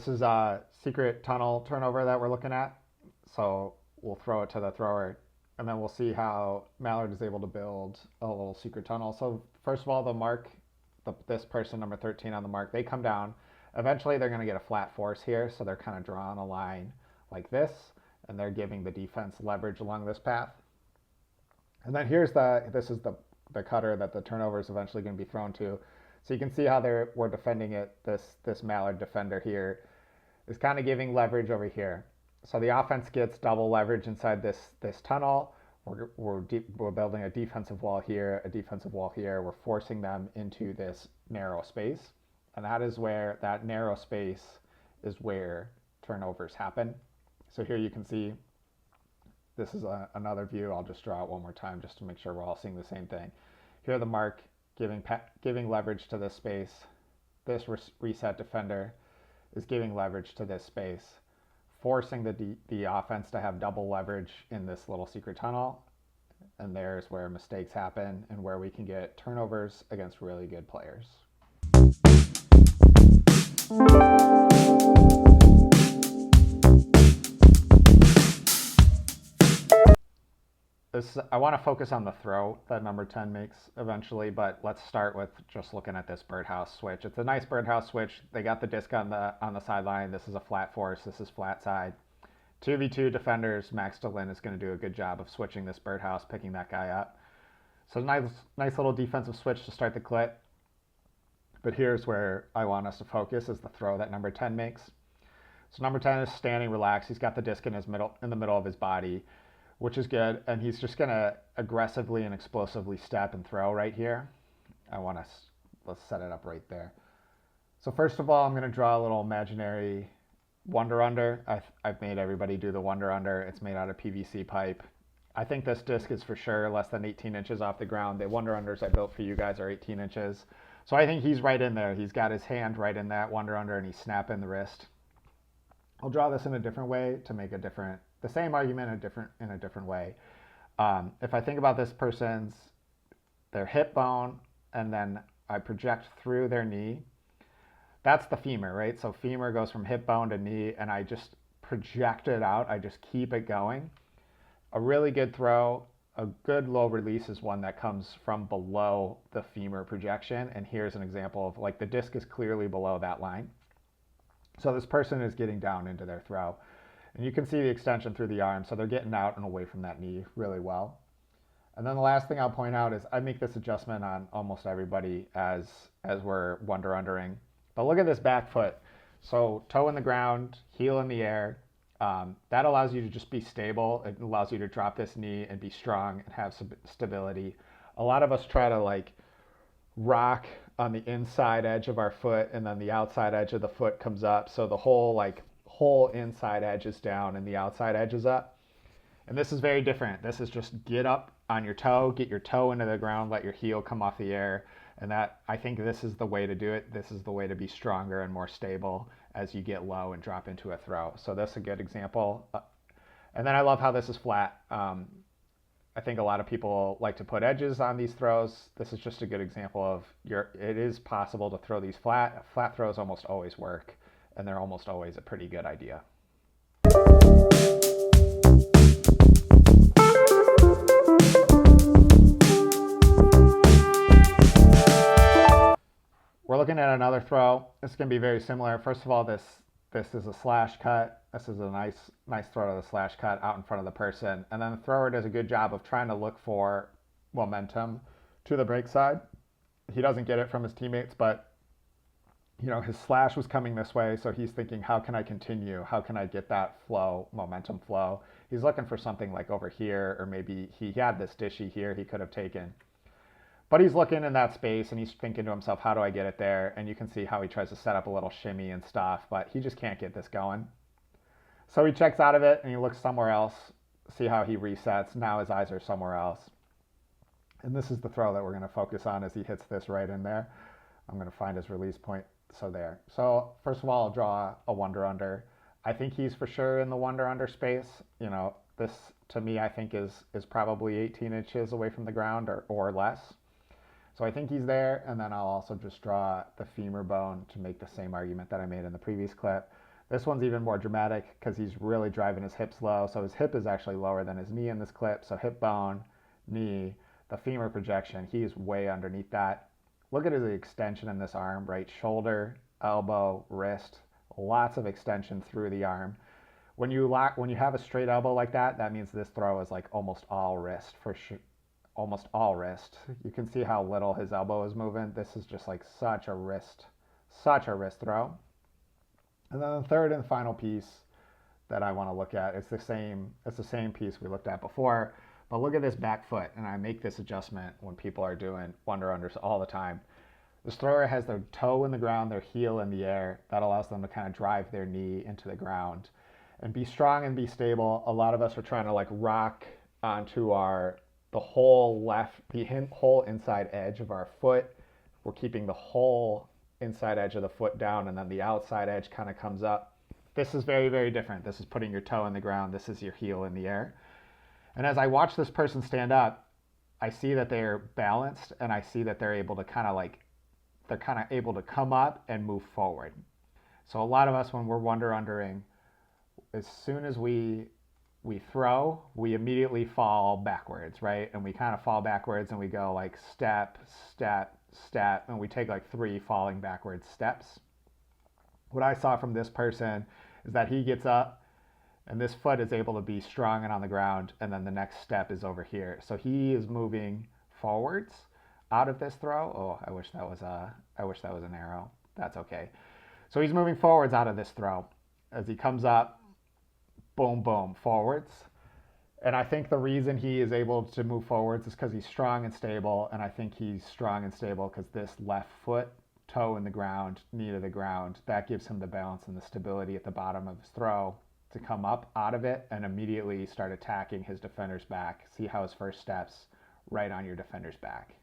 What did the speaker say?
This is a secret tunnel turnover that we're looking at. So we'll throw it to the thrower, and then we'll see how Mallard is able to build a little secret tunnel. So first of all, the mark, this person, number 13 on the mark, they come down. Eventually, they're going to get a flat force here, so they're kind of drawing a line like this, and they're giving the defense leverage along this path. And then this is the cutter that the turnover is eventually going to be thrown to. So you can see how we're defending it. This Mallard defender here is kind of giving leverage over here. So the offense gets double leverage inside this tunnel. We're building a defensive wall here, a defensive wall here. We're forcing them into this narrow space. And that narrow space is where turnovers happen. So here you can see, this is another view. I'll just draw it one more time just to make sure we're all seeing the same thing. Here the mark giving leverage to this space. This reset defender is giving leverage to this space, forcing the offense to have double leverage in this little secret tunnel. And there's where mistakes happen and where we can get turnovers against really good players. I want to focus on the throw that number 10 makes eventually, but let's start with just looking at this birdhouse switch. It's a nice birdhouse switch. They got the disc on the sideline. This is a flat force. This is flat side. 2v2 defenders. Max DeLin is going to do a good job of switching this birdhouse, picking that guy up. So nice little defensive switch to start the clip. But here's where I want us to focus, is the throw that number 10 makes. So number 10 is standing relaxed. He's got the disc in the middle of his body, which is good, and he's just going to aggressively and explosively step and throw right here. Let's set it up right there. So first of all, I'm going to draw a little imaginary wonder under. I've made everybody do the wonder under. It's made out of PVC pipe. I think this disc is for sure less than 18 inches off the ground. The wonder unders I built for you guys are 18 inches. So I think he's right in there. He's got his hand right in that wonder under, and he's snapping the wrist. I'll draw this in a different way to make the same argument in a different way. If I think about this person's, their hip bone, and then I project through their knee, that's the femur, right? So femur goes from hip bone to knee, and I just project it out. I just keep it going. A really good throw, a good low release is one that comes from below the femur projection. And here's an example of, like, the disc is clearly below that line. So this person is getting down into their throw. And you can see the extension through the arm, so they're getting out and away from that knee really well. And then the last thing I'll point out is I make this adjustment on almost everybody as we're wonder undering. But look at this back foot. So toe in the ground, heel in the air. That allows you to just be stable. It allows you to drop this knee and be strong and have some stability. A lot of us try to rock on the inside edge of our foot, and then the outside edge of the foot comes up. So the whole inside edge is down and the outside edge is up. And this is very different. This is just get up on your toe, get your toe into the ground, let your heel come off the air. And I think this is the way to do it. This is the way to be stronger and more stable as you get low and drop into a throw. So that's a good example. And then I love how this is flat. I think a lot of people like to put edges on these throws. This is just a good example of it is possible to throw these flat. Flat throws almost always work, and they're almost always a pretty good idea. We're looking at another throw. It's going to be very similar. First of all, this is a slash cut. This is a nice throw to the slash cut out in front of the person. And then the thrower does a good job of trying to look for momentum to the break side. He doesn't get it from his teammates, but his slash was coming this way, so he's thinking, how can I continue? How can I get that flow, momentum flow? He's looking for something like over here, or maybe he had this dishy here he could have taken. But he's looking in that space, and he's thinking to himself, how do I get it there? And you can see how he tries to set up a little shimmy and stuff, but he just can't get this going. So he checks out of it, and he looks somewhere else. See how he resets. Now his eyes are somewhere else. And this is the throw that we're going to focus on as he hits this right in there. I'm going to find his release point. So there. So first of all, I'll draw a wonder under. I think he's for sure in the wonder under space. This to me, I think is probably 18 inches away from the ground or less. So I think he's there. And then I'll also just draw the femur bone to make the same argument that I made in the previous clip. This one's even more dramatic because he's really driving his hips low. So his hip is actually lower than his knee in this clip. So hip bone, knee, the femur projection, he's way underneath that. Look at the extension in this arm, right? Shoulder, elbow, wrist, lots of extension through the arm. When you have a straight elbow like that, that means this throw is like almost all wrist for sure. Almost all wrist. You can see how little his elbow is moving. This is just like such a wrist throw. And then the third and final piece that I want to look at, it's the same piece we looked at before, but look at this back foot, and I make this adjustment when people are doing wonder-unders all the time. This thrower has their toe in the ground, their heel in the air. That allows them to kind of drive their knee into the ground and be strong and be stable. A lot of us are trying to like rock onto the whole inside edge of our foot. We're keeping the whole inside edge of the foot down, and then the outside edge kind of comes up. This is very, very different. This is putting your toe in the ground. This is your heel in the air. And as I watch this person stand up, I see that they're balanced, and I see that they're able to they're kind of able to come up and move forward. So a lot of us, when we're wonder-undering, as soon as we throw, we immediately fall backwards, right? And we kind of fall backwards and we go like step, step, step, and we take like 3 falling backwards steps. What I saw from this person is that he gets up and this foot is able to be strong and on the ground, and then the next step is over here. So he is moving forwards out of this throw. Oh, I wish that was an arrow. That's okay. So he's moving forwards out of this throw. As he comes up, boom, boom, forwards. And I think the reason he is able to move forwards is because he's strong and stable. And I think he's strong and stable because this left foot, toe in the ground, knee to the ground, that gives him the balance and the stability at the bottom of his throw to come up out of it and immediately start attacking his defender's back. See how his first steps right on your defender's back.